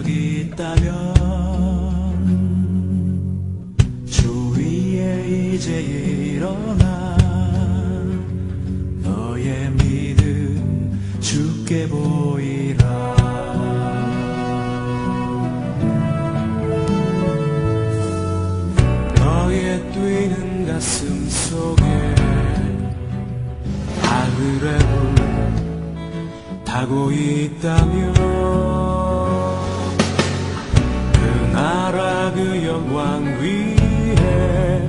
적이 있다면 주 위에 이제 일어나 너의 믿음 주께 보이라. 너의 뛰는 가슴 속에 하늘의 불 타고 있다면 그 나라 그 영광 위에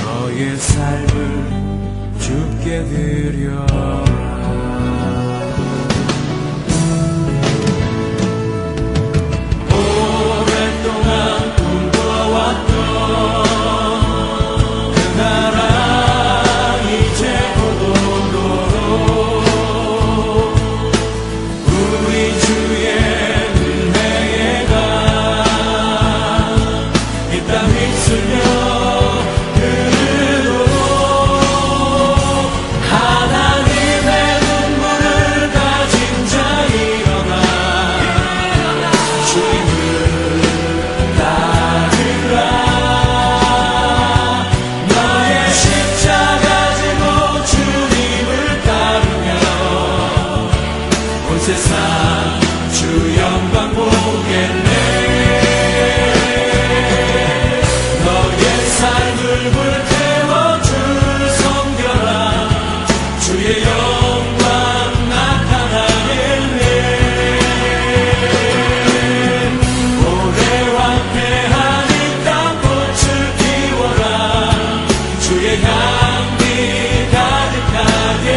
너의 삶을 주께 드려라. 오랫동안 꿈꿔왔던 그 나라 이제 곧 오도록 우리 주의 은혜에 가 이 땅 휩쓸며 세상 주 영광 보겠네. 너의 삶을 불태워 주 섬겨라. 주의 영광 나타나겠네. 오래 황폐한 이 땅 꽃을 피워라. 주의 향기 가득하게.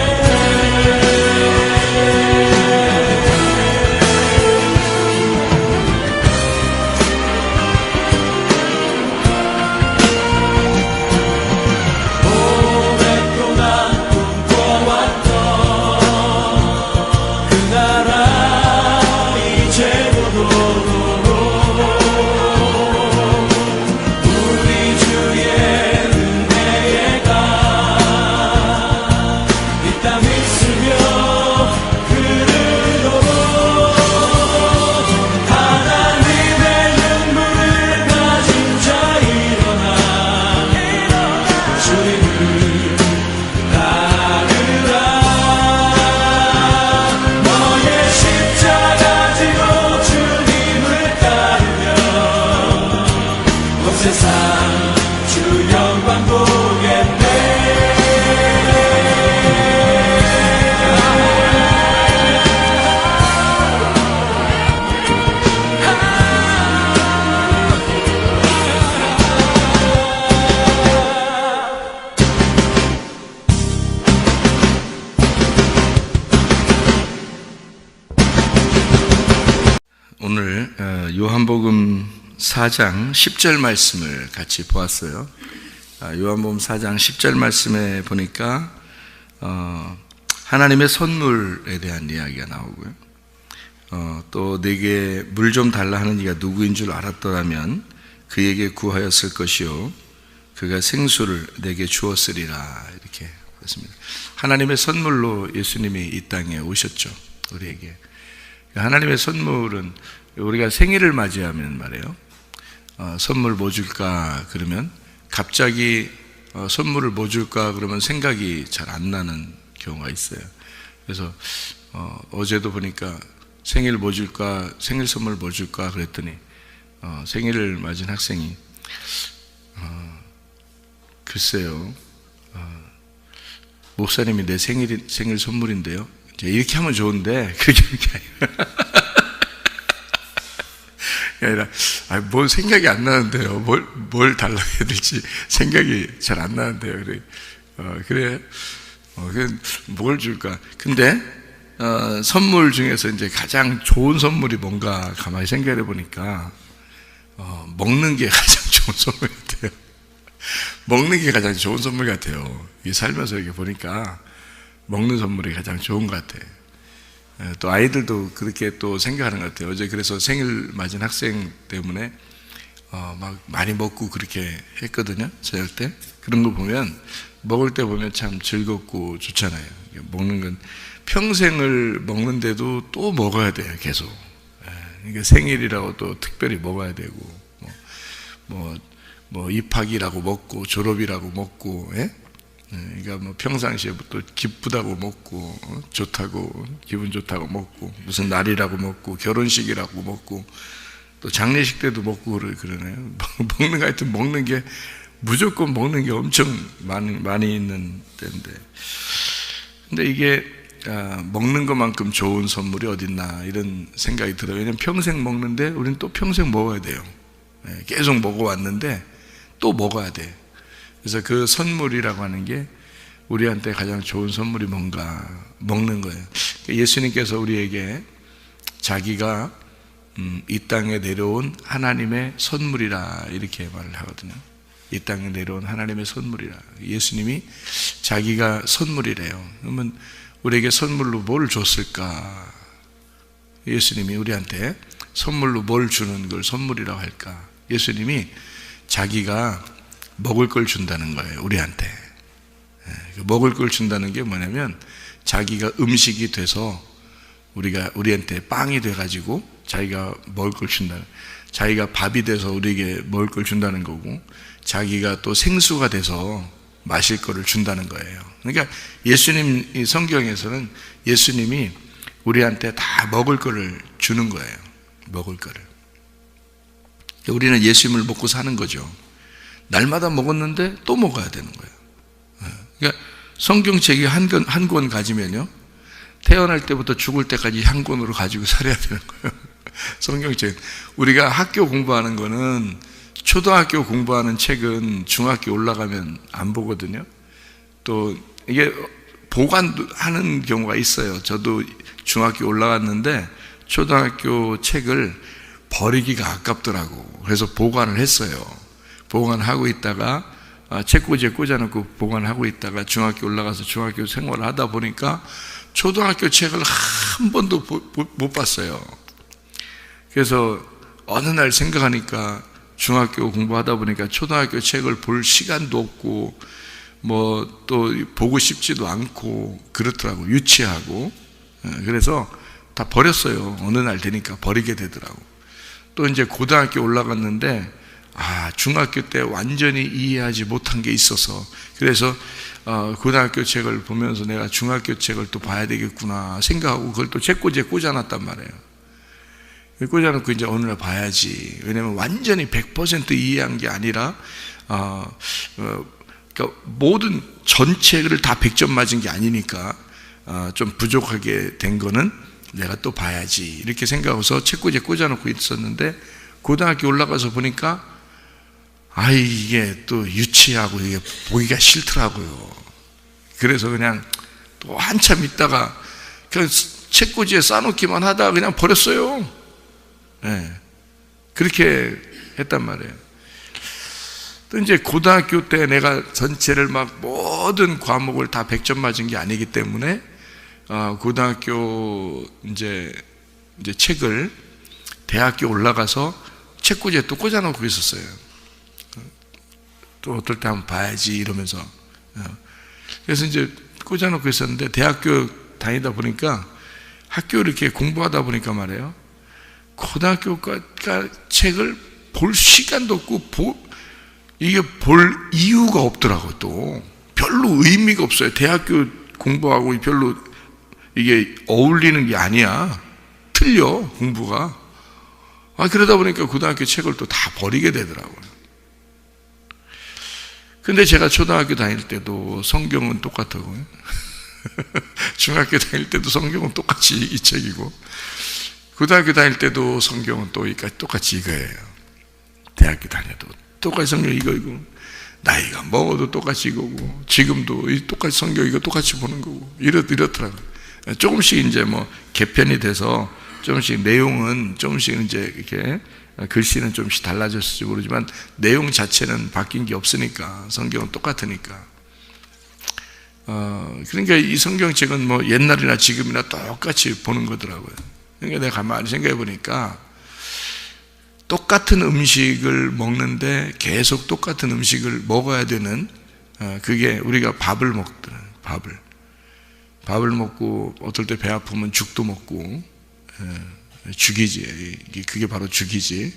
세상 주 영광 보겠네. 오늘 요한복음 4장 10절 말씀을 같이 보았어요. 요한복음 4장 10절 말씀에 보니까 하나님의 선물에 대한 이야기가 나오고요. 또 내게 물 좀 달라 하는 이가 누구인 줄 알았더라면 그에게 구하였을 것이요 그가 생수를 내게 주었으리라. 이렇게 했습니다. 하나님의 선물로 예수님이 이 땅에 오셨죠. 우리에게. 하나님의 선물은 우리가 생일을 맞이하면 말이에요. 선물 뭐 줄까 그러면 갑자기 선물을 뭐 줄까 그러면 생각이 잘 안 나는 경우가 있어요. 그래서 어제도 보니까 생일 뭐 줄까, 생일 선물 뭐 줄까 그랬더니 생일을 맞은 학생이 글쎄요, 목사님이 내 생일 선물인데요. 이제 이렇게 하면 좋은데 그렇게 하는 게 아니라 뭘 생각이 안 나는데요. 뭘 달라고 해야 될지 생각이 잘 안 나는데요. 그래. 뭘 줄까? 근데, 선물 중에서 이제 가장 좋은 선물이 뭔가 가만히 생각해 보니까, 먹는 게 가장 좋은 선물 같아요. 먹는 게 가장 좋은 선물 같아요. 이 살면서 이렇게 보니까, 먹는 선물이 가장 좋은 것 같아요. 또 아이들도 그렇게 또 생각하는 것 같아요. 어제 그래서 생일 맞은 학생 때문에 막 많이 먹고 그렇게 했거든요. 저녁 때. 그런 거 보면 먹을 때 보면 참 즐겁고 좋잖아요. 먹는 건 평생을 먹는데도 또 먹어야 돼요. 계속. 그러니까 생일이라고 또 특별히 먹어야 되고, 입학이라고 먹고, 졸업이라고 먹고, 예? 그러니까 뭐 평상시에 또 기쁘다고 먹고, 좋다고, 기분 좋다고 먹고, 무슨 날이라고 먹고, 결혼식이라고 먹고, 또 장례식 때도 먹고 그러네요. 먹는 거 하여튼 먹는 게, 무조건 먹는 게 엄청 많이 있는 때인데. 근데 이게, 먹는 것만큼 좋은 선물이 어딨나, 이런 생각이 들어요. 왜냐면 평생 먹는데, 우리는 또 평생 먹어야 돼요. 계속 먹어왔는데, 또 먹어야 돼. 그래서 그 선물이라고 하는 게 우리한테 가장 좋은 선물이 뭔가 먹는 거예요. 예수님께서 우리에게 자기가 이 땅에 내려온 하나님의 선물이라 이렇게 말을 하거든요. 이 땅에 내려온 하나님의 선물이라. 예수님이 자기가 선물이래요. 그러면 우리에게 선물로 뭘 줬을까? 예수님이 우리한테 선물로 뭘 주는 걸 선물이라고 할까? 예수님이 자기가 먹을 걸 준다는 거예요, 우리한테. 먹을 걸 준다는 게 뭐냐면 자기가 음식이 돼서 우리한테 빵이 돼가지고 자기가 먹을 걸 준다는, 자기가 밥이 돼서 우리에게 먹을 걸 준다는 거고, 자기가 또 생수가 돼서 마실 거를 준다는 거예요. 그러니까 예수님, 이 성경에서는 예수님이 우리한테 다 먹을 거를 주는 거예요. 먹을 거를. 우리는 예수님을 먹고 사는 거죠. 날마다 먹었는데 또 먹어야 되는 거예요. 그러니까 성경책이 한 권 가지면요, 태어날 때부터 죽을 때까지 한 권으로 가지고 살아야 되는 거예요. 성경책. 우리가 학교 공부하는 거는, 초등학교 공부하는 책은 중학교 올라가면 안 보거든요. 또 이게 보관하는 경우가 있어요. 저도 중학교 올라갔는데 초등학교 책을 버리기가 아깝더라고. 그래서 보관을 했어요. 보관하고 있다가 책꽂이에 꽂아놓고 보관하고 있다가 중학교 올라가서 중학교 생활을 하다 보니까 초등학교 책을 한 번도 못 봤어요. 그래서 어느 날 생각하니까 중학교 공부하다 보니까 초등학교 책을 볼 시간도 없고 뭐 또 보고 싶지도 않고 그렇더라고. 유치하고. 그래서 다 버렸어요. 어느 날 되니까 버리게 되더라고. 또 이제 고등학교 올라갔는데 중학교 때 완전히 이해하지 못한 게 있어서, 그래서 고등학교 책을 보면서 내가 중학교 책을 또 봐야 되겠구나 생각하고 그걸 또 책꽂이에 꽂아놨단 말이에요. 꽂아놓고 이제 어느 날 봐야지. 왜냐면 완전히 100% 이해한 게 아니라 그러니까 모든 전체를 다 100점 맞은 게 아니니까 좀 부족하게 된 거는 내가 또 봐야지 이렇게 생각해서 책꽂이에 꽂아놓고 있었는데, 고등학교 올라가서 보니까 이게 또 유치하고 이게 보기가 싫더라고요. 그래서 그냥 또 한참 있다가 그냥 책꽂이에 싸놓기만 하다가 그냥 버렸어요. 네. 그렇게 했단 말이에요. 또 이제 고등학교 때 내가 전체를 막 모든 과목을 다 100점 맞은 게 아니기 때문에 고등학교 이제 책을 대학교 올라가서 책꽂이에 또 꽂아놓고 있었어요. 또 어떨 때 한번 봐야지 이러면서. 그래서 이제 꽂아놓고 있었는데, 대학교 다니다 보니까 학교 이렇게 공부하다 보니까 말이에요, 고등학교가 책을 볼 시간도 없고 이게 볼 이유가 없더라고. 또 별로 의미가 없어요. 대학교 공부하고 별로 이게 어울리는 게 아니야. 틀려 공부가. 그러다 보니까 고등학교 책을 또 다 버리게 되더라고요. 근데 제가 초등학교 다닐 때도 성경은 똑같다고요. 중학교 다닐 때도 성경은 똑같이 이 책이고, 고등학교 다닐 때도 성경은 또 똑같이 이거예요. 대학교 다녀도 똑같이 성경 이거이고, 나이가 먹어도 똑같이 이거고, 지금도 똑같이 성경 이거 똑같이 보는 거고, 이렇더라고요. 조금씩 이제 뭐 개편이 돼서 조금씩 내용은 조금씩 이제 이렇게 글씨는 조금씩 달라졌을지 모르지만 내용 자체는 바뀐 게 없으니까, 성경은 똑같으니까. 그러니까 이 성경책은 뭐 옛날이나 지금이나 똑같이 보는 거더라고요. 그러니까 내가 가만히 생각해 보니까 똑같은 음식을 먹는데 계속 똑같은 음식을 먹어야 되는, 그게 우리가 밥을 먹더라고요. 밥을 먹고 어떨 때 배 아프면 죽도 먹고, 죽이지. 그게 바로 죽이지.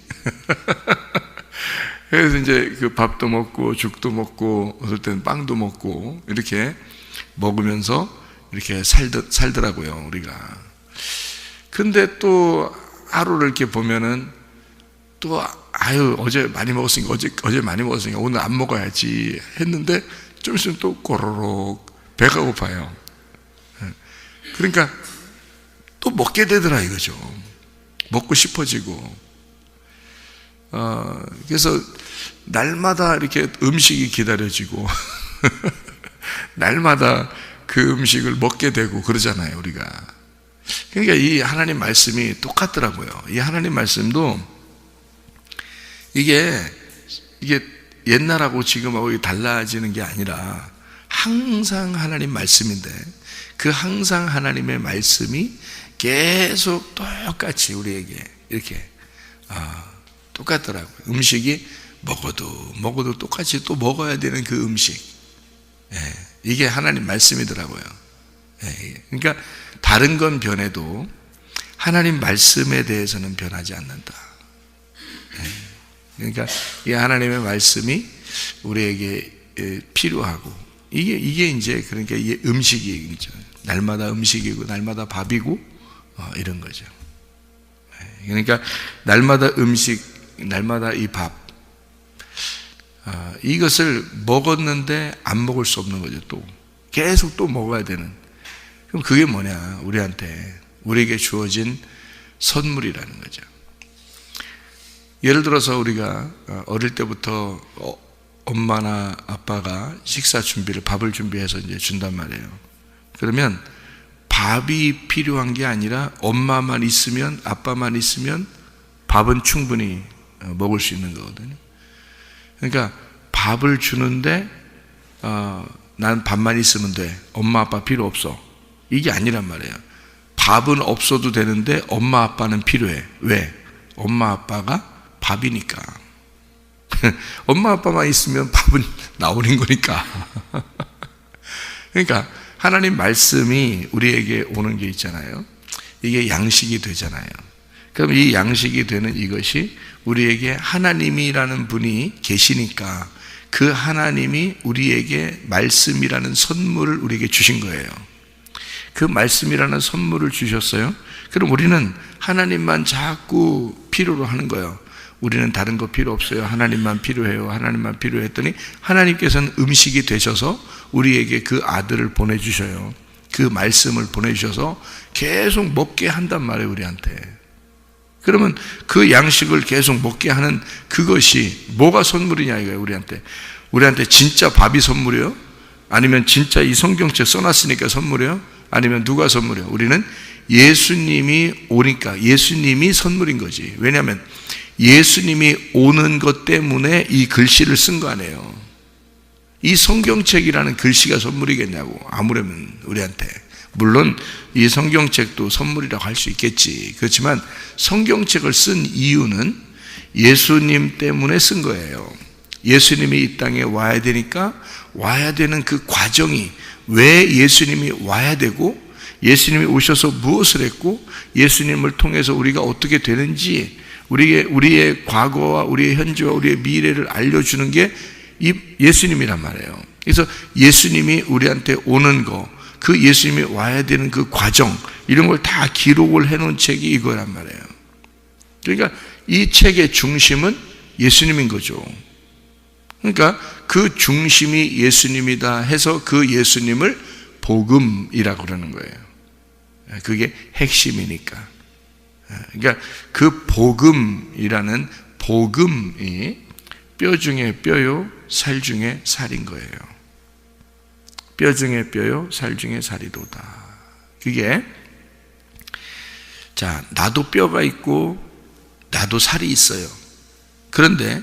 그래서 이제 그 밥도 먹고 죽도 먹고 어떨 때는 빵도 먹고 이렇게 먹으면서 이렇게 살더라고요, 우리가. 근데 또 하루를 이렇게 보면은 또 어제 많이 먹었으니까 어제 많이 먹었으니까 오늘 안 먹어야지 했는데 좀 있으면 또 꼬르륵 배가 고파요. 그러니까 또 먹게 되더라 이거죠. 먹고 싶어지고. 그래서 날마다 이렇게 음식이 기다려지고 날마다 그 음식을 먹게 되고 그러잖아요, 우리가. 그러니까 이 하나님 말씀이 똑같더라고요. 이 하나님 말씀도 이게 옛날하고 지금하고 달라지는 게 아니라 항상 하나님 말씀인데 그 항상 하나님의 말씀이 계속 똑같이 우리에게 이렇게 똑같더라고요. 음식이 먹어도 똑같이 또 먹어야 되는 그 음식. 이게 하나님 말씀이더라고요. 그러니까 다른 건 변해도 하나님 말씀에 대해서는 변하지 않는다. 그러니까 이 하나님의 말씀이 우리에게 필요하고 이게 이제 그러니까 이게 음식이죠. 날마다 음식이고 날마다 밥이고 이런 거죠. 그러니까 날마다 음식, 날마다 이 밥, 이것을 먹었는데 안 먹을 수 없는 거죠. 또 계속 또 먹어야 되는. 그럼 그게 뭐냐? 우리에게 주어진 선물이라는 거죠. 예를 들어서 우리가 어릴 때부터 엄마나 아빠가 식사 준비를, 밥을 준비해서 이제 준단 말이에요. 그러면 밥이 필요한 게 아니라 엄마만 있으면, 아빠만 있으면 밥은 충분히 먹을 수 있는 거거든요. 그러니까 밥을 주는데 난 밥만 있으면 돼. 엄마 아빠 필요 없어. 이게 아니란 말이에요. 밥은 없어도 되는데 엄마 아빠는 필요해. 왜? 엄마 아빠가 밥이니까. 엄마 아빠만 있으면 밥은 나오는 거니까. 그러니까 하나님 말씀이 우리에게 오는 게 있잖아요. 이게 양식이 되잖아요. 그럼 이 양식이 되는 이것이 우리에게 하나님이라는 분이 계시니까 그 하나님이 우리에게 말씀이라는 선물을 우리에게 주신 거예요. 그 말씀이라는 선물을 주셨어요. 그럼 우리는 하나님만 자꾸 필요로 하는 거예요. 우리는 다른 거 필요 없어요. 하나님만 필요해요. 하나님만 필요했더니 하나님께서는 음식이 되셔서 우리에게 그 아들을 보내주셔요. 그 말씀을 보내주셔서 계속 먹게 한단 말이에요, 우리한테. 그러면 그 양식을 계속 먹게 하는 그것이 뭐가 선물이냐 이거예요, 우리한테. 우리한테 진짜 밥이 선물이에요? 아니면 진짜 이 성경책 써놨으니까 선물이에요? 아니면 누가 선물이에요? 우리는 예수님이 오니까 예수님이 선물인 거지. 왜냐하면 예수님이 오는 것 때문에 이 글씨를 쓴 거 아니에요. 이 성경책이라는 글씨가 선물이겠냐고. 아무래면 우리한테. 물론 이 성경책도 선물이라고 할 수 있겠지. 그렇지만 성경책을 쓴 이유는 예수님 때문에 쓴 거예요. 예수님이 이 땅에 와야 되니까 와야 되는 그 과정이, 왜 예수님이 와야 되고 예수님이 오셔서 무엇을 했고 예수님을 통해서 우리가 어떻게 되는지 우리의 과거와 우리의 현재와 우리의 미래를 알려주는 게 이 예수님이란 말이에요. 그래서 예수님이 우리한테 오는 거, 그 예수님이 와야 되는 그 과정, 이런 걸 다 기록을 해놓은 책이 이거란 말이에요. 그러니까 이 책의 중심은 예수님인 거죠. 그러니까 그 중심이 예수님이다 해서 그 예수님을 복음이라고 그러는 거예요. 그게 핵심이니까. 그러니까 그 복음이라는 복음이 뼈 중에 뼈요, 살 중에 살인 거예요. 뼈 중에 뼈요, 살 중에 살이로다. 그게, 자, 나도 뼈가 있고 나도 살이 있어요. 그런데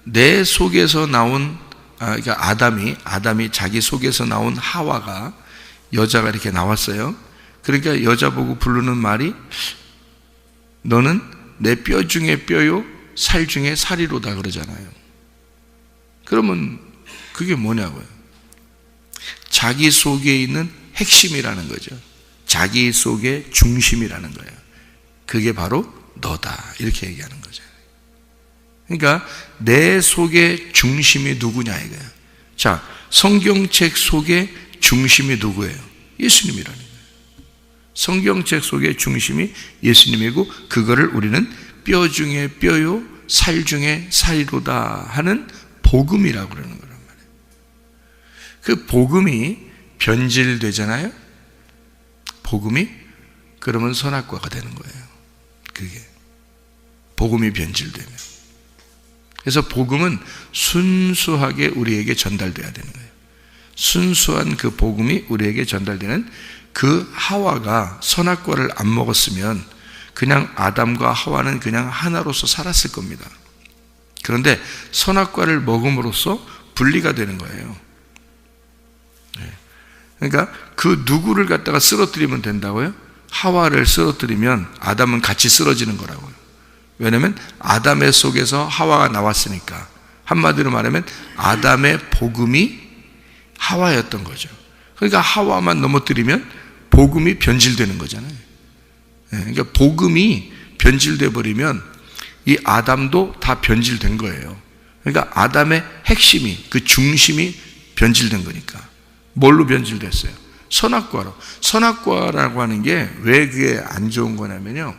내 속에서 나온, 그러니까 아담이 자기 속에서 나온 하와가, 여자가 이렇게 나왔어요. 그러니까 여자 보고 부르는 말이 너는 내 뼈 중에 뼈요, 살 중에 살이로다 그러잖아요. 그러면 그게 뭐냐고요? 자기 속에 있는 핵심이라는 거죠. 자기 속의 중심이라는 거예요. 그게 바로 너다. 이렇게 얘기하는 거죠. 그러니까 내 속의 중심이 누구냐 이거야. 자, 성경책 속의 중심이 누구예요? 예수님이라는 거예요. 성경책 속의 중심이 예수님이고, 그거를 우리는 뼈 중에 뼈요 살 중에 살이로다 하는 복음이라고 그러는 거란 말이에요. 그 복음이 변질되잖아요. 복음이 그러면 선악과가 되는 거예요. 그게 복음이 변질되면. 그래서 복음은 순수하게 우리에게 전달돼야 되는 거예요. 순수한 그 복음이 우리에게 전달되는, 그 하와가 선악과를 안 먹었으면 그냥 아담과 하와는 그냥 하나로서 살았을 겁니다. 그런데 선악과를 먹음으로써 분리가 되는 거예요. 그러니까 그 누구를 갖다가 쓰러뜨리면 된다고요? 하와를 쓰러뜨리면 아담은 같이 쓰러지는 거라고요. 왜냐하면 아담의 속에서 하와가 나왔으니까. 한마디로 말하면 아담의 복음이 하와였던 거죠. 그러니까 하와만 넘어뜨리면 복음이 변질되는 거잖아요. 그러니까 복음이 변질돼 버리면 이 아담도 다 변질된 거예요. 그러니까 아담의 핵심이, 그 중심이 변질된 거니까. 뭘로 변질됐어요? 선악과로. 선악과라고 하는 게 왜 그게 안 좋은 거냐면요,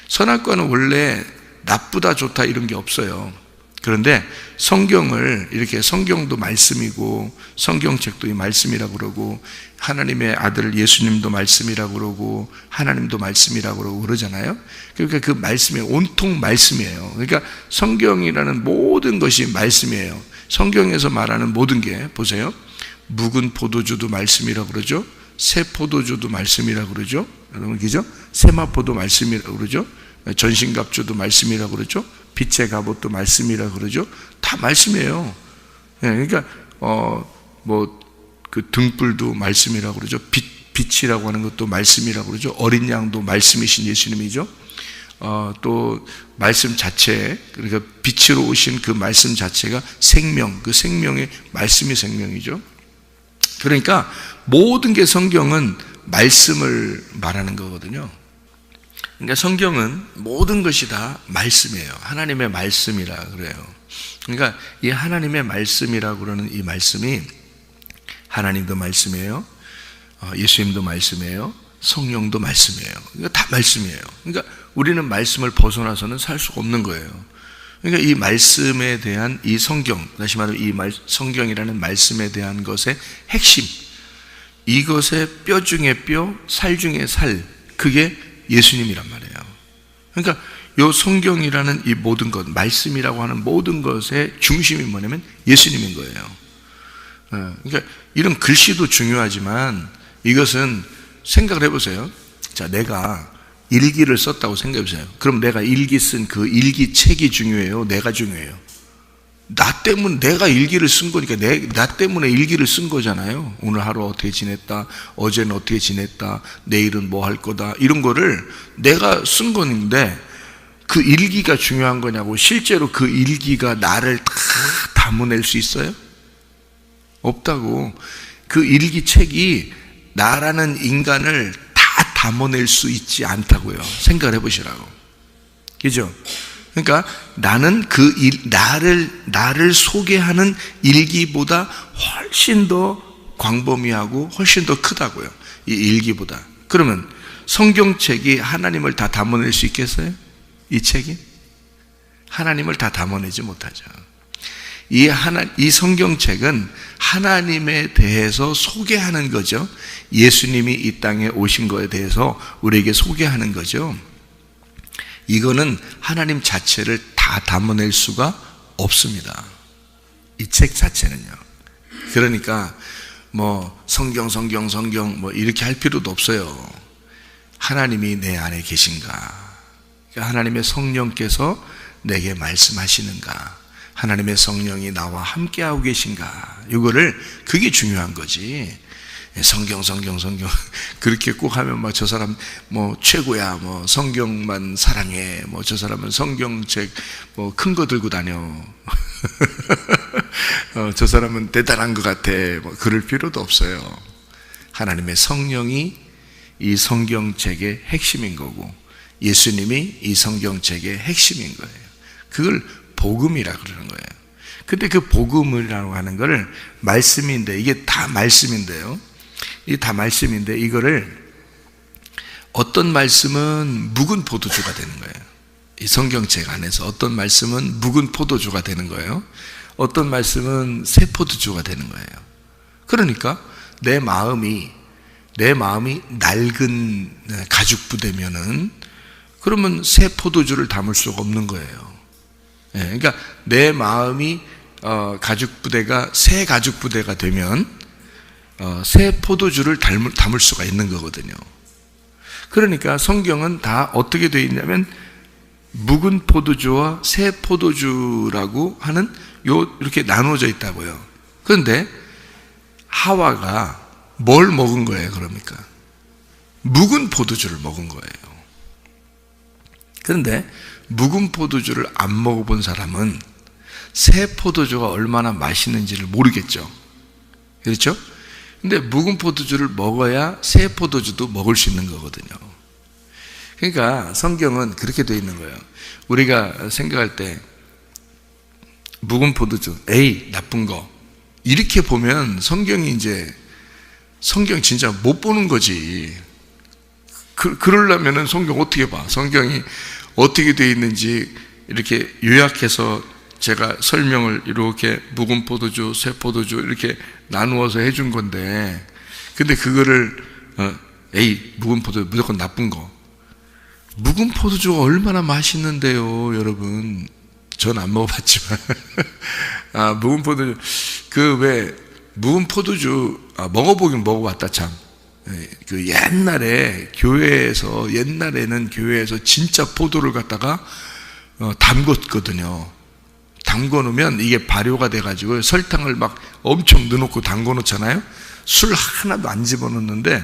선악과는 원래 나쁘다 좋다 이런 게 없어요. 그런데 성경을 이렇게, 성경도 말씀이고 성경책도 이 말씀이라고 그러고 하나님의 아들 예수님도 말씀이라고 그러고 하나님도 말씀이라고 그러고 그러잖아요. 그러니까 그 말씀이 온통 말씀이에요. 그러니까 성경이라는 모든 것이 말씀이에요. 성경에서 말하는 모든 게, 보세요, 묵은 포도주도 말씀이라고 그러죠. 새 포도주도 말씀이라고 그러죠. 여러분, 그죠? 세마포도 말씀이라고 그러죠. 전신갑주도 말씀이라고 그러죠. 빛의 갑옷도 말씀이라고 그러죠. 다 말씀이에요. 그러니까 그 등불도 말씀이라고 그러죠. 빛이라고 하는 것도 말씀이라고 그러죠. 어린 양도 말씀이신 예수님이죠. 또 말씀 자체, 그러니까 빛으로 오신 그 말씀 자체가 생명, 그 생명의 말씀이 생명이죠. 그러니까 모든 게 성경은 말씀을 말하는 거거든요. 그러니까 성경은 모든 것이 다 말씀이에요. 하나님의 말씀이라 그래요. 그러니까 이 하나님의 말씀이라고 그러는 이 말씀이, 하나님도 말씀이에요, 예수님도 말씀이에요, 성령도 말씀이에요. 그러니까 다 말씀이에요. 그러니까 우리는 말씀을 벗어나서는 살 수가 없는 거예요. 그러니까 이 말씀에 대한 이 성경, 다시 말하면 이 성경이라는 말씀에 대한 것의 핵심, 이것의 뼈 중에 뼈, 살 중에 살, 그게 예수님이란 말이에요. 그러니까 이 성경이라는 이 모든 것, 말씀이라고 하는 모든 것의 중심이 뭐냐면 예수님인 거예요. 그러니까 이런 글씨도 중요하지만 이것은 생각을 해보세요. 자, 내가 일기를 썼다고 생각해보세요. 그럼 내가 일기 쓴 그 일기 책이 중요해요? 내가 중요해요? 나 때문에, 내가 일기를 쓴 거니까 나 때문에 일기를 쓴 거잖아요. 오늘 하루 어떻게 지냈다, 어제는 어떻게 지냈다, 내일은 뭐 할 거다, 이런 거를 내가 쓴 건데 그 일기가 중요한 거냐고. 실제로 그 일기가 나를 다 담아낼 수 있어요? 없다고. 그 일기책이 나라는 인간을 다 담아낼 수 있지 않다고요. 생각을 해보시라고. 그죠? 그러니까 나는 나를 소개하는 일기보다 훨씬 더 광범위하고 훨씬 더 크다고요. 이 일기보다. 그러면 성경책이 하나님을 다 담아낼 수 있겠어요? 이 책이? 하나님을 다 담아내지 못하죠. 이 성경책은 하나님에 대해서 소개하는 거죠. 예수님이 이 땅에 오신 것에 대해서 우리에게 소개하는 거죠. 이거는 하나님 자체를 다 담아낼 수가 없습니다. 이 책 자체는요. 그러니까 뭐 성경 뭐 이렇게 할 필요도 없어요. 하나님이 내 안에 계신가? 하나님의 성령께서 내게 말씀하시는가? 하나님의 성령이 나와 함께하고 계신가? 이거를, 그게 중요한 거지. 성경 그렇게 꼭 하면 막 저 사람 뭐 최고야, 뭐 성경만 사랑해, 뭐 저 사람은 성경책 뭐 큰 거 들고 다녀 저 사람은 대단한 것 같아, 뭐 그럴 필요도 없어요. 하나님의 성령이 이 성경책의 핵심인 거고, 예수님이 이 성경책의 핵심인 거예요. 그걸 복음이라 그러는 거예요. 근데 그 복음이라고 하는 거를 말씀인데, 이게 다 말씀인데요. 이게 다 말씀인데, 이거를 어떤 말씀은 묵은 포도주가 되는 거예요. 이 성경책 안에서 어떤 말씀은 묵은 포도주가 되는 거예요. 어떤 말씀은 새 포도주가 되는 거예요. 그러니까 내 마음이 낡은 가죽 부대면은, 그러면 새 포도주를 담을 수가 없는 거예요. 그러니까 내 마음이 가죽 부대가 새 가죽 부대가 되면 새 포도주를 담을 수가 있는 거거든요. 그러니까 성경은 다 어떻게 되어 있냐면 묵은 포도주와 새 포도주라고 하는 이렇게 나누어져 있다고요. 그런데 하와가 뭘 먹은 거예요, 그러니까? 묵은 포도주를 먹은 거예요. 그런데 묵은 포도주를 안 먹어본 사람은 새 포도주가 얼마나 맛있는지를 모르겠죠. 그렇죠? 근데 묵은 포도주를 먹어야 새 포도주도 먹을 수 있는 거거든요. 그러니까 성경은 그렇게 되어 있는 거예요. 우리가 생각할 때 묵은 포도주, 에이 나쁜 거, 이렇게 보면 성경 진짜 못 보는 거지. 그러려면은 성경 어떻게 봐? 성경이 어떻게 되어 있는지 이렇게 요약해서 제가 설명을 이렇게 묵은 포도주, 새 포도주 이렇게 나누어서 해준 건데, 근데 그거를 에이 묵은 포도주 무조건 나쁜 거. 묵은 포도주가 얼마나 맛있는데요, 여러분. 전 안 먹어봤지만 묵은 포도주, 묵은 포도주 먹어보긴 먹어봤다 참. 그 옛날에는 교회에서 진짜 포도를 갖다가 담궜거든요. 담궈 놓으면 이게 발효가 돼가지고 설탕을 막 엄청 넣어놓고 담궈 놓잖아요. 술 하나도 안 집어넣는데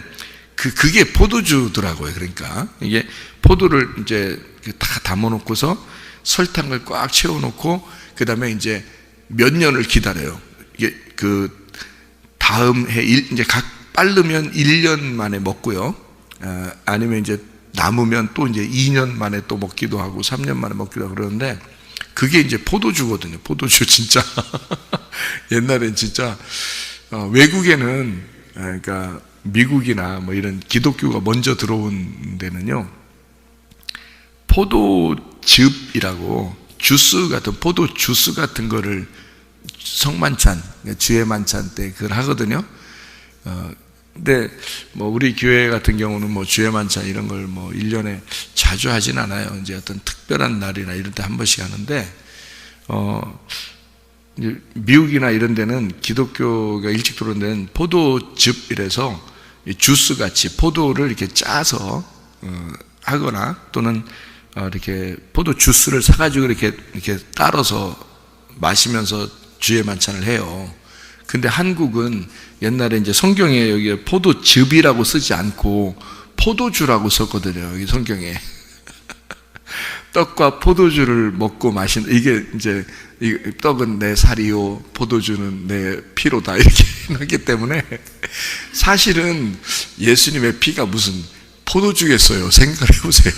그게 포도주더라고요. 그러니까 이게 포도를 이제 다 담아놓고서 설탕을 꽉 채워놓고 그 다음에 이제 몇 년을 기다려요. 이게 그 다음 해 이제 빠르면 1년 만에 먹고요. 아니면 이제 남으면 또 이제 2년 만에 또 먹기도 하고 3년 만에 먹기도 하고 그러는데, 그게 이제 포도주거든요. 포도주 진짜. 옛날엔 진짜 외국에는, 그러니까 미국이나 뭐 이런 기독교가 먼저 들어온 데는요, 포도즙이라고 주스 같은, 포도 주스 같은 거를 성만찬, 주의 만찬 때 그걸 하거든요. 근데 뭐 우리 교회 같은 경우는 뭐 주의 만찬 이런 걸 뭐 1년에 자주 하진 않아요. 이제 어떤 특별한 날이나 이런 때 한 번씩 하는데, 미국이나 이런 데는 기독교가 일찍 들어온 데는 포도즙이라서 주스 같이 포도를 이렇게 짜서 하거나, 또는 이렇게 포도 주스를 사가지고 이렇게 따라서 마시면서 주의 만찬을 해요. 근데 한국은 옛날에 이제 성경에 여기 포도즙이라고 쓰지 않고 포도주라고 썼거든요. 여기 성경에. 떡과 포도주를 먹고 마신, 이게 이제 떡은 내 살이요, 포도주는 내 피로다, 이렇게 하기 때문에 사실은 예수님의 피가 무슨 포도주겠어요? 생각을 해보세요.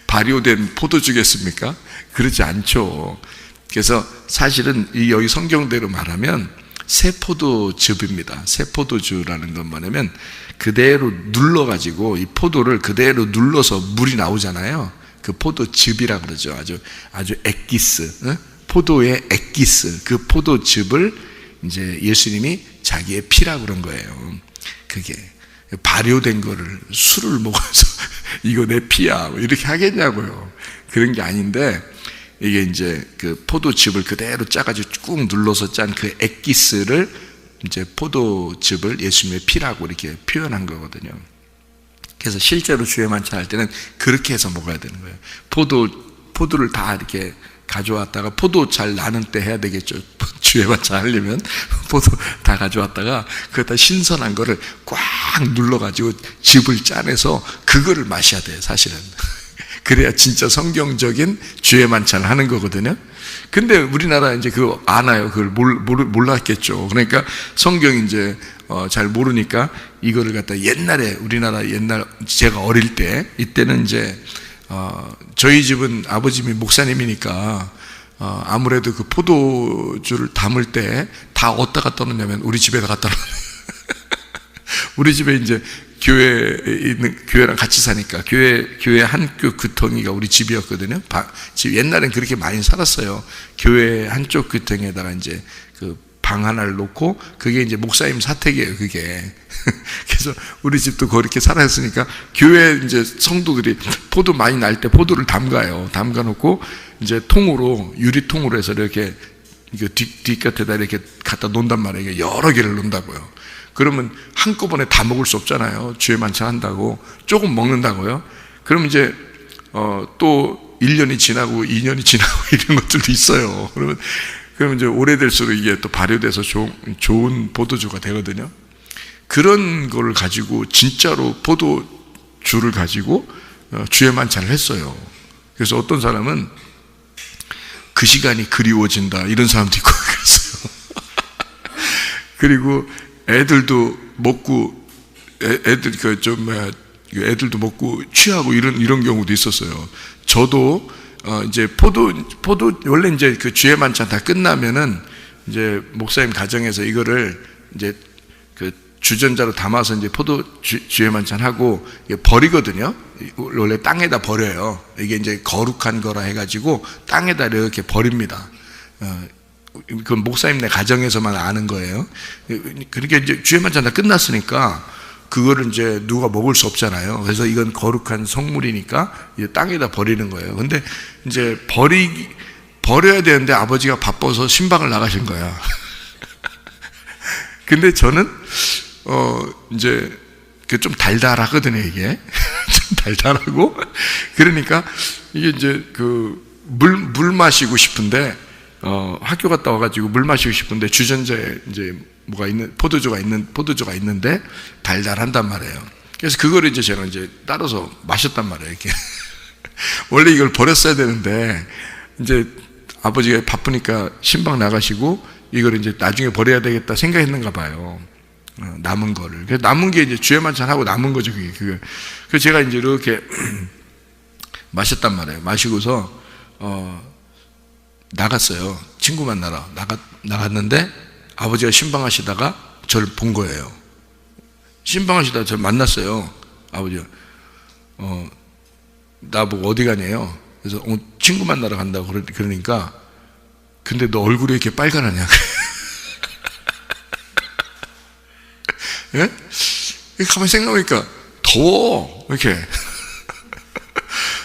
발효된 포도주겠습니까? 그렇지 않죠. 그래서 사실은 여기 성경대로 말하면 새 포도즙입니다. 새 포도주라는 건 뭐냐면 그대로 눌러가지고 이 포도를 그대로 눌러서 물이 나오잖아요. 그 포도즙이라 그러죠. 아주 액기스, 포도의 액기스, 그 포도즙을 이제 예수님이 자기의 피라고 그런 거예요. 그게 발효된 거를 술을 먹어서 이거 내 피야 이렇게 하겠냐고요. 그런 게 아닌데, 이게 이제 그 포도즙을 그대로 짜가지고 꾹 눌러서 짠 그 액기스를 이제 포도즙을 예수님의 피라고 이렇게 표현한 거거든요. 그래서 실제로 주의 만찬 할 때는 그렇게 해서 먹어야 되는 거예요. 포도를 다 이렇게 가져왔다가, 포도 잘 나는 때 해야 되겠죠. 주의 만찬 하려면 포도 다 가져왔다가 그거다 신선한 거를 꽉 눌러가지고 즙을 짜내서 그거를 마셔야 돼요, 사실은. 그래야 진짜 성경적인 주의 만찬을 하는 거거든요. 근데 우리나라 이제 그거 안 와요. 그걸 몰랐겠죠. 그러니까 성경이 이제 잘 모르니까 이거를 갖다 옛날에 우리나라 옛날 제가 어릴 때 이때는 이제 저희 집은 아버님이 목사님이니까 아무래도 그 포도주를 담을 때 다 어디다 갖다 놓냐면 우리 집에다 갖다 놓는 우리 집에 이제 교회에 있는 교회랑 같이 사니까 교회 한쪽 귀퉁이가 우리 집이었거든요. 집 옛날엔 그렇게 많이 살았어요. 교회 한쪽 귀퉁이에다가 이제 그 방 하나를 놓고 그게 이제 목사님 사택이에요. 그게 그래서 우리 집도 그렇게 살았으니까 교회 이제 성도들이 포도 많이 날 때 포도를 담가요. 담가 놓고 이제 통으로 유리통으로 해서 이렇게 뒷곁에다 이렇게 갖다 놓는단 말이에요. 여러 개를 놓는다고요. 그러면 한꺼번에 다 먹을 수 없잖아요. 주에 만찬 한다고 조금 먹는다고요. 그럼 이제 또 1년이 지나고 2년이 지나고 이런 것들도 있어요. 그러면 이제 오래될수록 이게 또 발효돼서 좋은 포도주가 되거든요. 그런 걸 가지고 진짜로 포도주를 가지고 주에 만찬을 했어요. 그래서 어떤 사람은 그 시간이 그리워진다 이런 사람도 있고 그랬어요. 그리고 애들도 먹고 애들도 먹고 취하고 이런 경우도 있었어요. 저도 이제 포도 원래 이제 그 주의 만찬 다 끝나면은 이제 목사님 가정에서 이거를 이제 그 주전자로 담아서 이제 포도 주의 만찬 하고 버리거든요. 원래 땅에다 버려요. 이게 이제 거룩한 거라 해가지고 땅에다 이렇게 버립니다. 그건 목사님네 가정에서만 아는 거예요. 그러니까 이제 주의 만찬 다 끝났으니까 그거를 이제 누가 먹을 수 없잖아요. 그래서 이건 거룩한 성물이니까 이제 땅에다 버리는 거예요. 근데 이제 버려야 되는데 아버지가 바빠서 신방을 나가신 거야. 근데 저는 이제 좀 달달하거든요, 이게. 좀 달달하고 그러니까 이게 이제 물 마시고 싶은데 학교 갔다 와가지고 물 마시고 싶은데 주전자에 이제 뭐가 있는 포도주가 있는데 달달한단 말이에요. 그래서 그거를 이제 제가 이제 따라서 마셨단 말이에요. 이렇게 원래 이걸 버렸어야 되는데 이제 아버지가 바쁘니까 신방 나가시고 이걸 이제 나중에 버려야 되겠다 생각했는가 봐요. 남은 거를. 그래서 남은 게 이제 주의 만찬하고 남은 거죠. 그게. 그래서 제가 이제 이렇게 마셨단 말이에요. 마시고서 나갔어요. 친구 만나러 나갔는데 아버지가 신방하시다가 저를 본 거예요. 신방하시다가 저를 만났어요. 아버지가 나보고 어디 가냐요. 그래서 친구 만나러 간다고 그러니까 근데 너 얼굴이 이렇게 빨간하냐. 예? 가만히 생각해보니까 더워 이렇게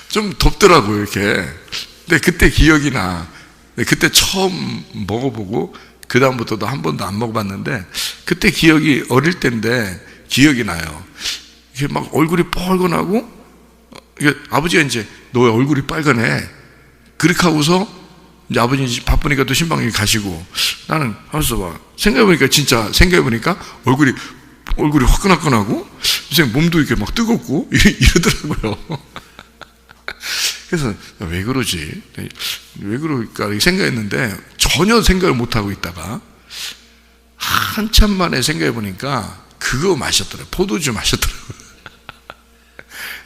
좀 덥더라고요 이렇게. 근데 그때 기억이 나. 그때 처음 먹어보고 그 다음부터도 한 번도 안 먹어봤는데 그때 기억이 어릴 때인데 기억이 나요. 이게 막 얼굴이 뻘건하고 아버지가 이제 너 얼굴이 빨간해 그렇게 하고서 이제 아버지 바쁘니까 또 신방에 가시고 나는 하면서 봐. 생각해보니까 얼굴이 화끈화끈하고 몸도 이렇게 막 뜨겁고 이러더라고요. 그래서 왜 그러지? 왜 그럴까 생각했는데 전혀 생각을 못하고 있다가 한참 만에 생각해보니까 그거 마셨더라고요. 포도주 마셨더라고요.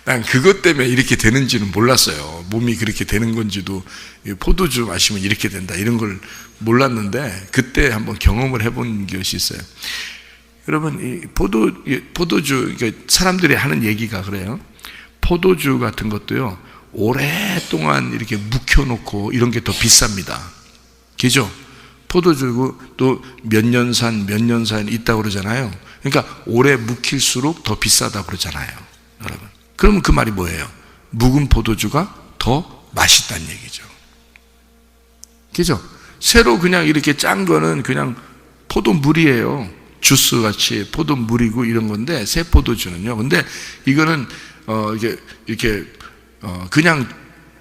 난 그것 때문에 이렇게 되는지는 몰랐어요. 몸이 그렇게 되는 건지도 포도주 마시면 이렇게 된다 이런 걸 몰랐는데 그때 한번 경험을 해본 것이 있어요. 여러분 이 포도주 그러니까 사람들이 하는 얘기가 그래요. 포도주 같은 것도요 오랫동안 이렇게 묵혀놓고 이런 게 더 비쌉니다. 그죠? 포도주고 또 몇 년산 있다고 그러잖아요. 그러니까 오래 묵힐수록 더 비싸다고 그러잖아요. 여러분. 그러면 그 말이 뭐예요? 묵은 포도주가 더 맛있다는 얘기죠. 그죠? 새로 그냥 이렇게 짠 거는 그냥 포도물이에요. 주스 같이 포도물이고 이런 건데 새 포도주는요. 근데 이거는 이렇게 그냥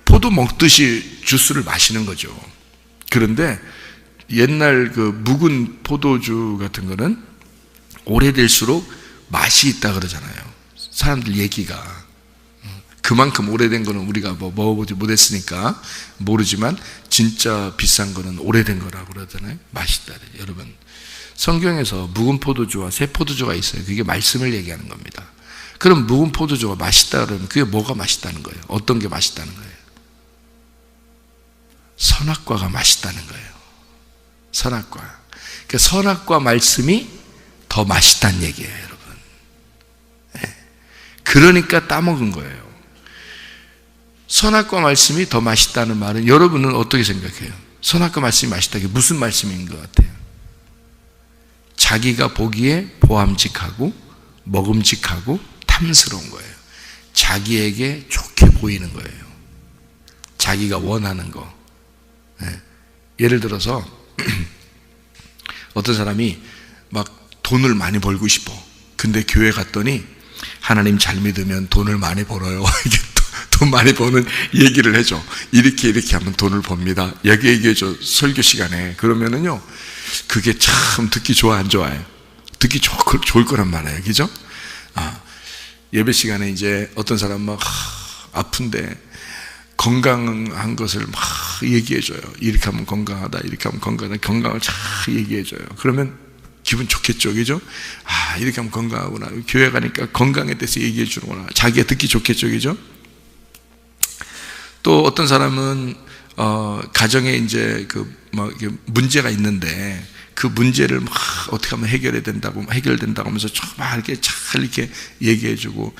포도 먹듯이 주스를 마시는 거죠. 그런데 옛날 그 묵은 포도주 같은 거는 오래될수록 맛이 있다 그러잖아요. 사람들 얘기가. 그만큼 오래된 거는 우리가 먹어보지 못했으니까 모르지만 진짜 비싼 거는 오래된 거라고 그러잖아요. 맛있다. 여러분 성경에서 묵은 포도주와 새 포도주가 있어요. 그게 말씀을 얘기하는 겁니다. 그럼 묵은 포도주가 맛있다 그러면 그게 뭐가 맛있다는 거예요? 어떤 게 맛있다는 거예요? 선악과가 맛있다는 거예요. 선악과. 그러니까 선악과 말씀이 더 맛있다는 얘기예요, 여러분. 네. 그러니까 따먹은 거예요. 선악과 말씀이 더 맛있다는 말은 여러분은 어떻게 생각해요? 선악과 말씀이 맛있다. 이게 무슨 말씀인 것 같아요? 자기가 보기에 보암직하고 먹음직하고 탐스러운 거예요. 자기에게 좋게 보이는 거예요. 자기가 원하는 거. 네. 예를 들어서 어떤 사람이 막 돈을 많이 벌고 싶어. 근데 교회 갔더니 하나님 잘 믿으면 돈을 많이 벌어요. 이게 돈 많이 버는 얘기를 해줘. 이렇게 하면 돈을 법니다. 얘기해줘. 설교 시간에. 그러면은요, 그게 참 듣기 좋아, 안 좋아요? 듣기 좋을 거란 말이에요. 그죠? 예배 시간에 이제 어떤 사람 막 아픈데 건강한 것을 막 얘기해줘요. 이렇게 하면 건강하다, 이렇게 하면 건강하다, 건강을 잘 얘기해줘요. 그러면 기분 좋겠죠, 그죠? 이렇게 하면 건강하구나. 교회 가니까 건강에 대해서 얘기해주는구나. 자기가 듣기 좋겠죠, 그죠? 또 어떤 사람은 가정에 이제 문제가 있는데 그 문제를 막 어떻게 하면 해결된다고 하면서 막 이렇게 얘기해주고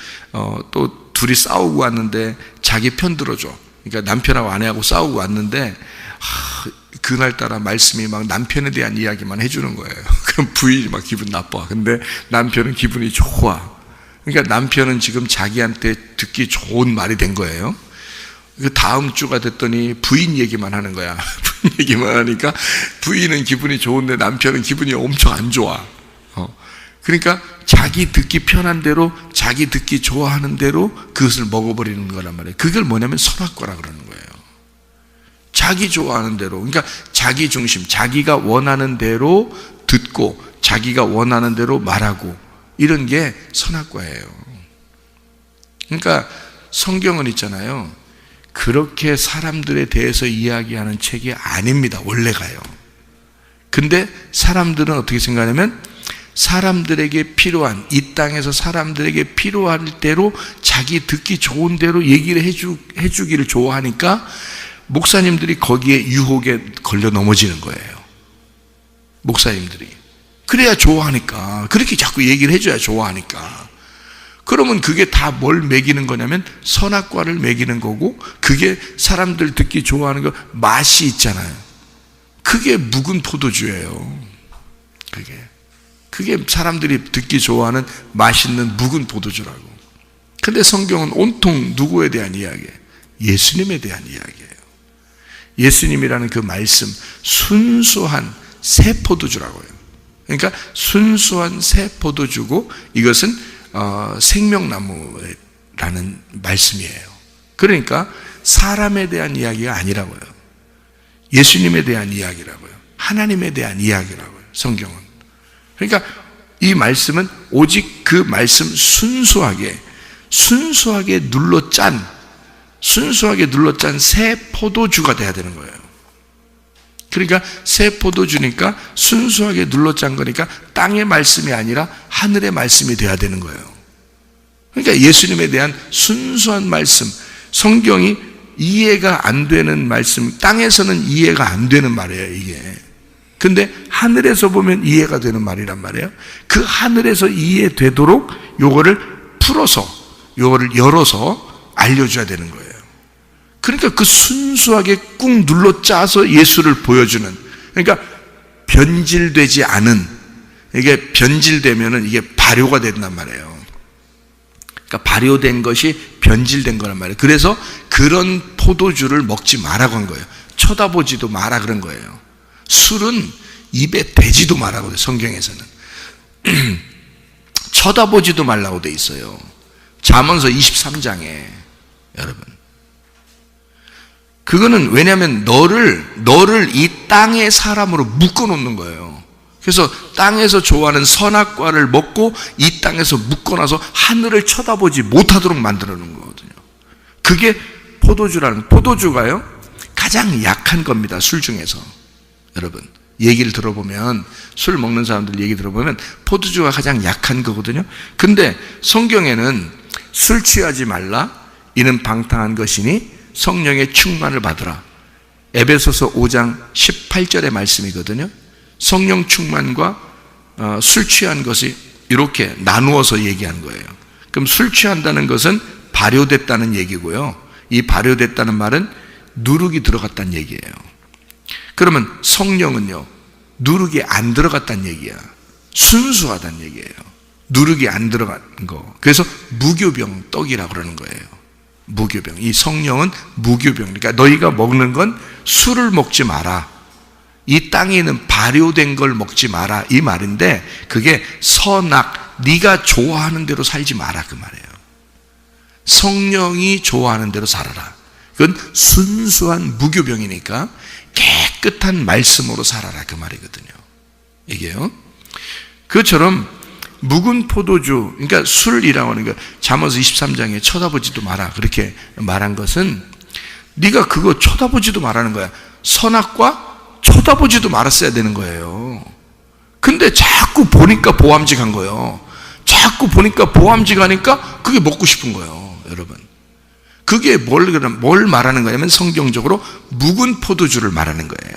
또 둘이 싸우고 왔는데 자기 편 들어줘. 그러니까 남편하고 아내하고 싸우고 왔는데 그날따라 말씀이 막 남편에 대한 이야기만 해주는 거예요. 그럼 부인이 막 기분 나빠. 근데 남편은 기분이 좋아. 그러니까 남편은 지금 자기한테 듣기 좋은 말이 된 거예요. 그 다음 주가 됐더니 부인 얘기만 하는 거야. 부인 얘기만 하니까 부인은 기분이 좋은데 남편은 기분이 엄청 안 좋아. 그러니까 자기 듣기 편한 대로, 자기 듣기 좋아하는 대로 그것을 먹어버리는 거란 말이에요. 그걸 뭐냐면 선악과라 그러는 거예요. 자기 좋아하는 대로, 그러니까 자기 중심, 자기가 원하는 대로 듣고 자기가 원하는 대로 말하고, 이런 게 선악과예요. 그러니까 성경은 있잖아요, 그렇게 사람들에 대해서 이야기하는 책이 아닙니다. 원래가요. 근데 사람들은 어떻게 생각하냐면 사람들에게 필요한, 이 땅에서 사람들에게 필요할 대로 자기 듣기 좋은 대로 얘기를 해주기를 좋아하니까 목사님들이 거기에 유혹에 걸려 넘어지는 거예요. 목사님들이. 그래야 좋아하니까. 그렇게 자꾸 얘기를 해줘야 좋아하니까. 그러면 그게 다 뭘 먹이는 거냐면 선악과를 먹이는 거고, 그게 사람들 듣기 좋아하는 거 맛이 있잖아요. 그게 묵은 포도주예요. 그게 사람들이 듣기 좋아하는 맛있는 묵은 포도주라고. 근데 성경은 온통 누구에 대한 이야기예요? 예수님에 대한 이야기예요. 예수님이라는 그 말씀, 순수한 새 포도주라고요. 그러니까 순수한 새 포도주고, 이것은 생명나무라는 말씀이에요. 그러니까 사람에 대한 이야기가 아니라고요. 예수님에 대한 이야기라고요. 하나님에 대한 이야기라고요. 성경은. 그러니까 이 말씀은 오직 그 말씀 순수하게 눌러 짠 새 포도주가 돼야 되는 거예요. 그러니까 새 포도주니까 순수하게 눌러 짠 거니까 땅의 말씀이 아니라 하늘의 말씀이 돼야 되는 거예요. 그러니까 예수님에 대한 순수한 말씀, 성경이 이해가 안 되는 말씀, 땅에서는 이해가 안 되는 말이에요, 이게. 근데 하늘에서 보면 이해가 되는 말이란 말이에요. 그 하늘에서 이해되도록 요거를 풀어서, 요거를 열어서 알려줘야 되는 거예요. 그러니까 그 순수하게 꾹 눌러 짜서 예수를 보여주는, 그러니까 변질되지 않은, 이게 변질되면은 이게 발효가 된단 말이에요. 그러니까 발효된 것이 변질된 거란 말이에요. 그래서 그런 포도주를 먹지 마라고 한 거예요. 쳐다보지도 마라 그런 거예요. 술은 입에 대지도 말라고 돼요. 성경에서는. 쳐다보지도 말라고 돼 있어요. 잠언서 23장에. 여러분, 그거는 왜냐하면 너를 이 땅의 사람으로 묶어놓는 거예요. 그래서 땅에서 좋아하는 선악과를 먹고 이 땅에서 묶어놔서 하늘을 쳐다보지 못하도록 만들어 놓은 거거든요. 그게 포도주가요 가장 약한 겁니다. 술 중에서. 여러분, 얘기를 들어보면, 술 먹는 사람들 얘기 들어보면 포도주가 가장 약한 거거든요. 근데 성경에는 술 취하지 말라, 이는 방탕한 것이니 성령의 충만을 받으라. 에베소서 5장 18절의 말씀이거든요. 성령 충만과 술 취한 것이 이렇게 나누어서 얘기한 거예요. 그럼 술 취한다는 것은 발효됐다는 얘기고요. 이 발효됐다는 말은 누룩이 들어갔다는 얘기예요. 그러면 성령은요, 누룩이 안 들어갔다는 얘기야. 순수하다는 얘기예요. 누룩이 안 들어간 거. 그래서 무교병 떡이라고 그러는 거예요. 무교병. 이 성령은 무교병. 그러니까 너희가 먹는 건 술을 먹지 마라. 이 땅에 있는 발효된 걸 먹지 마라. 이 말인데, 그게 선악, 네가 좋아하는 대로 살지 마라, 그 말이에요. 성령이 좋아하는 대로 살아라. 그건 순수한 무교병이니까 깨끗한 말씀으로 살아라, 그 말이거든요. 이게요. 그것처럼 묵은 포도주, 그러니까 술이라고 하는 거, 잠언서 23장에 쳐다보지도 마라 그렇게 말한 것은, 네가 그거 쳐다보지도 말라는 거야. 선악과 쳐다보지도 말았어야 되는 거예요. 근데 자꾸 보니까 보암직한 거예요. 자꾸 보니까 보암직하니까 그게 먹고 싶은 거예요, 여러분. 그게 뭘 말하는 거냐면, 성경적으로 묵은 포도주를 말하는 거예요.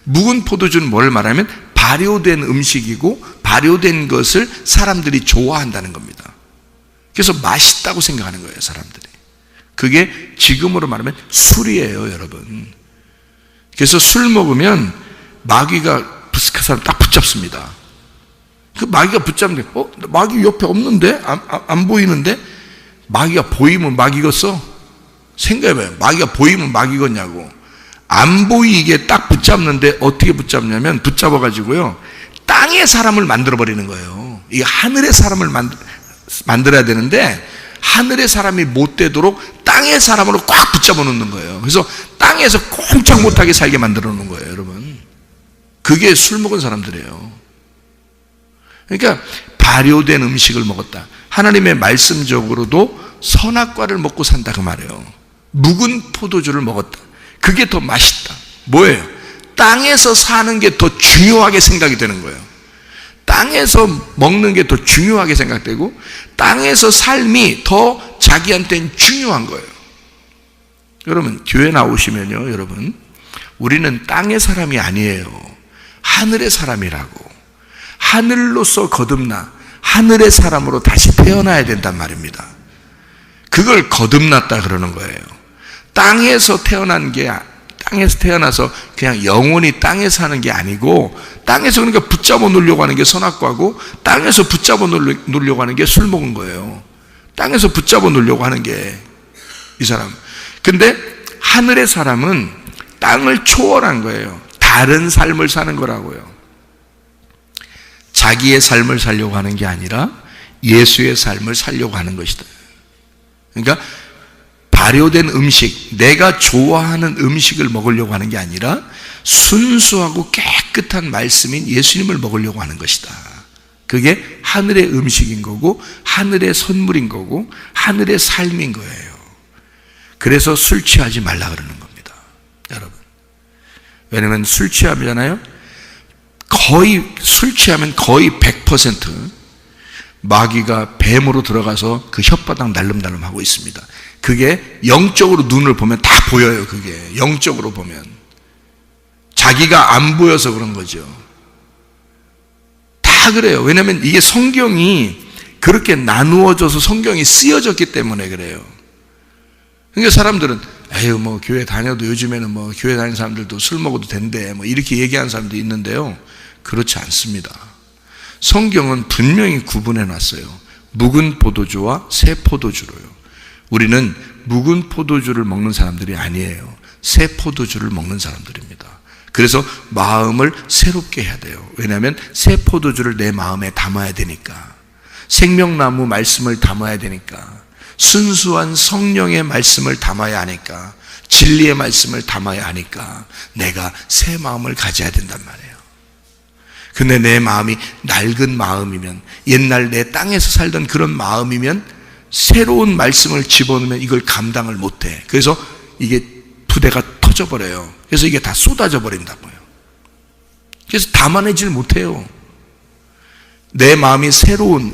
묵은 포도주는 뭘 말하면 발효된 음식이고, 발효된 것을 사람들이 좋아한다는 겁니다. 그래서 맛있다고 생각하는 거예요, 사람들이. 그게 지금으로 말하면 술이에요, 여러분. 그래서 술 먹으면 마귀가 그 사람 딱 붙잡습니다. 그 마귀가 붙잡는데, 마귀 옆에 없는데? 안 보이는데? 마귀가 보이면 마귀겠어? 생각해봐요. 마귀가 보이면 마귀겠냐고. 안 보이게 딱 붙잡는데 어떻게 붙잡냐면, 붙잡아가지고요, 땅의 사람을 만들어버리는 거예요. 이 하늘의 사람을 만들어야 되는데, 하늘의 사람이 못 되도록 땅의 사람으로 꽉 붙잡아 놓는 거예요. 그래서 땅에서 꼼짝 못하게 살게 만들어 놓는 거예요, 여러분. 그게 술 먹은 사람들이에요. 그러니까 발효된 음식을 먹었다. 하나님의 말씀적으로도 선악과를 먹고 산다, 그 말이에요. 묵은 포도주를 먹었다. 그게 더 맛있다. 뭐예요? 땅에서 사는 게 더 중요하게 생각이 되는 거예요. 땅에서 먹는 게 더 중요하게 생각되고, 땅에서 삶이 더 자기한테는 중요한 거예요. 여러분, 교회 나오시면요, 여러분, 우리는 땅의 사람이 아니에요. 하늘의 사람이라고. 하늘로서 거듭나 하늘의 사람으로 다시 태어나야 된단 말입니다. 그걸 거듭났다 그러는 거예요. 땅에서 태어나서 그냥 영원히 땅에 사는 게 아니고, 땅에서 그러니까 붙잡아 놓으려고 하는 게 선악과고, 땅에서 붙잡아 놓으려고 하는 게 술 먹은 거예요. 땅에서 붙잡아 놓으려고 하는 게 이 사람. 근데 하늘의 사람은 땅을 초월한 거예요. 다른 삶을 사는 거라고요. 자기의 삶을 살려고 하는 게 아니라 예수의 삶을 살려고 하는 것이다. 그러니까 발효된 음식, 내가 좋아하는 음식을 먹으려고 하는 게 아니라 순수하고 깨끗한 말씀인 예수님을 먹으려고 하는 것이다. 그게 하늘의 음식인 거고, 하늘의 선물인 거고, 하늘의 삶인 거예요. 그래서 술 취하지 말라 그러는 겁니다, 여러분. 왜냐하면 술 취하잖아요. 술 취하면 거의 100% 마귀가 뱀으로 들어가서 그 혓바닥 날름날름 하고 있습니다. 그게 영적으로 눈을 보면 다 보여요. 그게 영적으로 보면 자기가 안 보여서 그런 거죠. 다 그래요. 왜냐하면 이게 성경이 그렇게 나누어져서 성경이 쓰여졌기 때문에 그래요. 그러니까 사람들은 에휴 뭐 교회 다녀도 요즘에는 뭐 교회 다니는 사람들도 술 먹어도 된대 뭐 이렇게 얘기하는 사람도 있는데요, 그렇지 않습니다. 성경은 분명히 구분해 놨어요. 묵은 포도주와 새 포도주로요. 우리는 묵은 포도주를 먹는 사람들이 아니에요. 새 포도주를 먹는 사람들입니다. 그래서 마음을 새롭게 해야 돼요. 왜냐하면 새 포도주를 내 마음에 담아야 되니까, 생명나무 말씀을 담아야 되니까, 순수한 성령의 말씀을 담아야 하니까, 진리의 말씀을 담아야 하니까 내가 새 마음을 가져야 된단 말이에요. 근데 내 마음이 낡은 마음이면, 옛날 내 땅에서 살던 그런 마음이면 새로운 말씀을 집어넣으면 이걸 감당을 못해. 그래서 이게 부대가 터져버려요. 그래서 이게 다 쏟아져 버린다고요. 그래서 담아내질 못해요. 내 마음이 새로운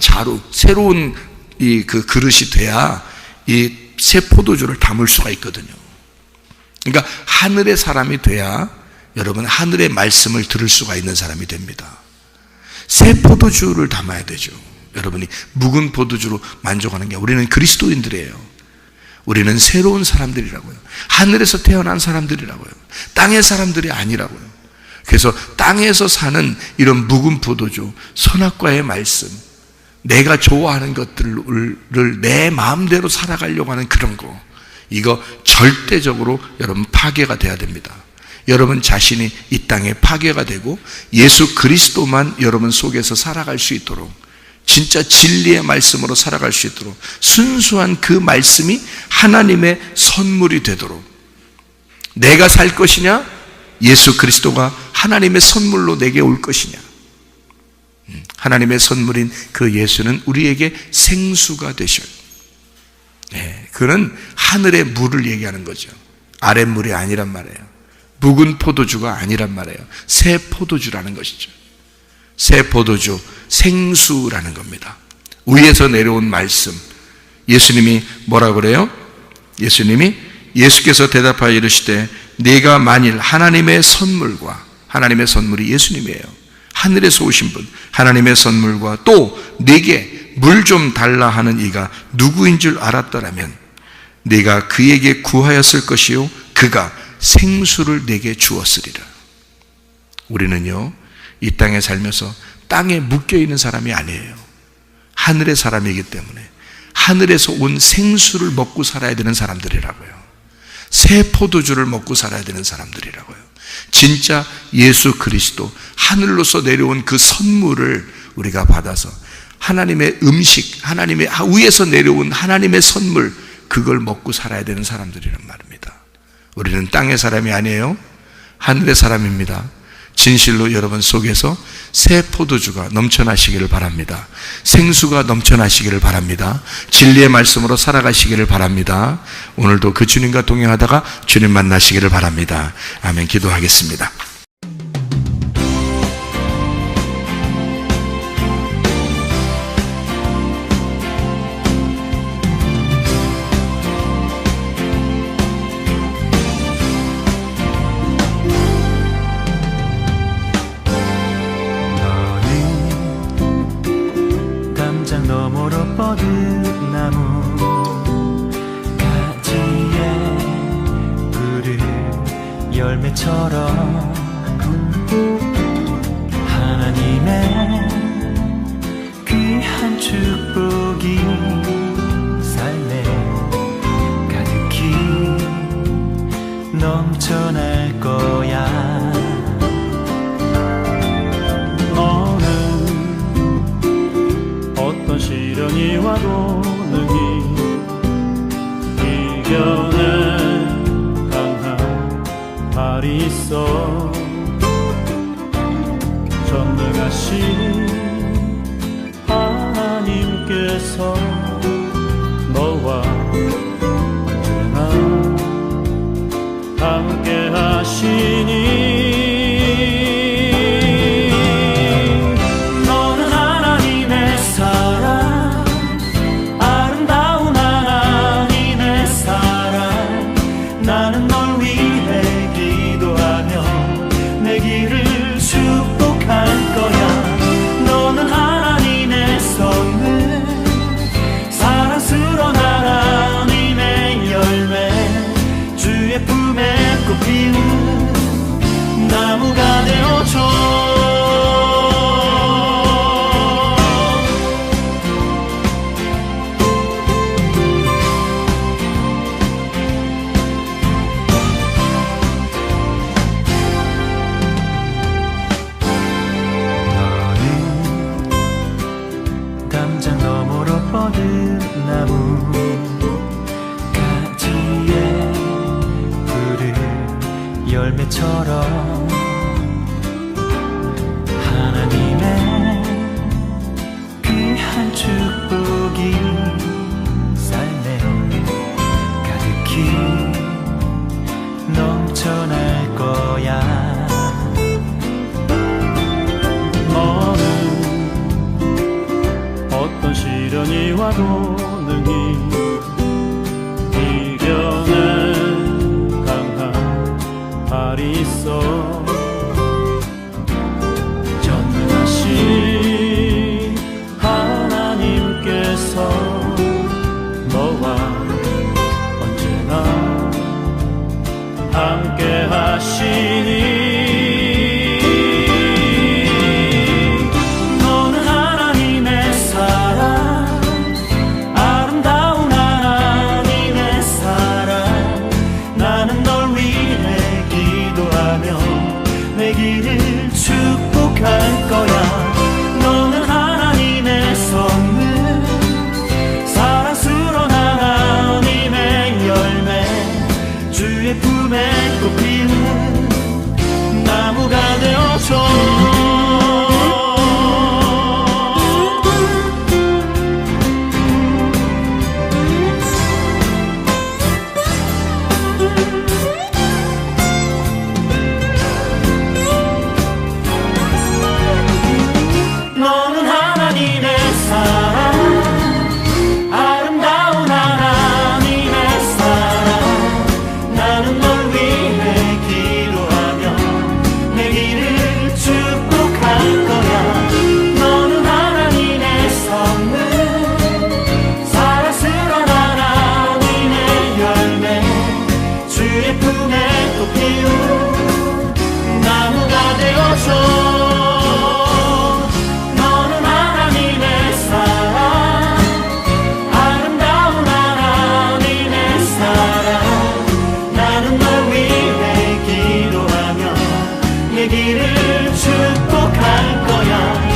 자루, 새로운 그 그릇이 돼야 이 새 포도주를 담을 수가 있거든요. 그러니까 하늘의 사람이 돼야 여러분 하늘의 말씀을 들을 수가 있는 사람이 됩니다. 새 포도주를 담아야 되죠. 여러분이 묵은 포도주로 만족하는 게, 우리는 그리스도인들이에요. 우리는 새로운 사람들이라고요. 하늘에서 태어난 사람들이라고요. 땅의 사람들이 아니라고요. 그래서 땅에서 사는 이런 묵은 포도주, 선악과의 말씀, 내가 좋아하는 것들을 내 마음대로 살아가려고 하는 그런 거, 이거 절대적으로 여러분 파괴가 돼야 됩니다. 여러분 자신이 이 땅에 파괴가 되고 예수 그리스도만 여러분 속에서 살아갈 수 있도록, 진짜 진리의 말씀으로 살아갈 수 있도록, 순수한 그 말씀이 하나님의 선물이 되도록, 내가 살 것이냐, 예수 그리스도가 하나님의 선물로 내게 올 것이냐. 하나님의 선물인 그 예수는 우리에게 생수가 되셔요. 그는 하늘의 물을 얘기하는 거죠. 아랫물이 아니란 말이에요. 묵은 포도주가 아니란 말이에요. 새 포도주라는 것이죠. 새 포도주, 생수라는 겁니다. 위에서 내려온 말씀. 예수님이 뭐라고 그래요? 예수께서 대답하여 이르시되 네가 만일 하나님의 선물과, 하나님의 선물이 예수님이에요. 하늘에서 오신 분, 하나님의 선물과 또 네게 물 좀 달라 하는 이가 누구인 줄 알았더라면 네가 그에게 구하였을 것이요 그가 생수를 네게 주었으리라. 우리는요, 이 땅에 살면서 땅에 묶여있는 사람이 아니에요. 하늘의 사람이기 때문에 하늘에서 온 생수를 먹고 살아야 되는 사람들이라고요. 새 포도주를 먹고 살아야 되는 사람들이라고요. 진짜 예수 그리스도, 하늘로서 내려온 그 선물을 우리가 받아서 하나님의 음식, 하나님의 위에서 내려온 하나님의 선물, 그걸 먹고 살아야 되는 사람들이란 말입니다. 우리는 땅의 사람이 아니에요. 하늘의 사람입니다. 진실로 여러분 속에서 새 포도주가 넘쳐나시기를 바랍니다. 생수가 넘쳐나시기를 바랍니다. 진리의 말씀으로 살아가시기를 바랍니다. 오늘도 그 주님과 동행하다가 주님 만나시기를 바랍니다. 아멘. 기도하겠습니다. 너머로 뻗은 나무 가지에 푸른 열매처럼 하나님의 귀한 축복이 삶에 가득히 넘쳐날 거야. 어떤 시련이 와도 능히 이겨낼 강한 발이 있어. 전능하신 하나님께서 너와 언제나 함께 하시니 고능히 이겨낸 강한 발이 있어 전능하신 하나님께서 너와 언제나 함께 하시니 너는 하나님의 사랑 아름다운 하나님의 사랑 나는 널 위해 기도하며 내 길을 축복할 거야 너는 하나님의 선물 사랑스러운 하나님의 열매 주의 품에 꽃피는 나무가 되어줘 너는 하나님의 사랑 아름다운 하나님의 사랑 나는 널 위해 기도하며 내 길을 축복할 거야 너는 하나님의 선물 사랑스러운 하나님의 열매 주의 품에 꽃피운 나무가 되어줘 너는 하나님의 사랑 아름다운 하나님의 사랑 나는 널 위해 기도하며 내 길을 축복할 거야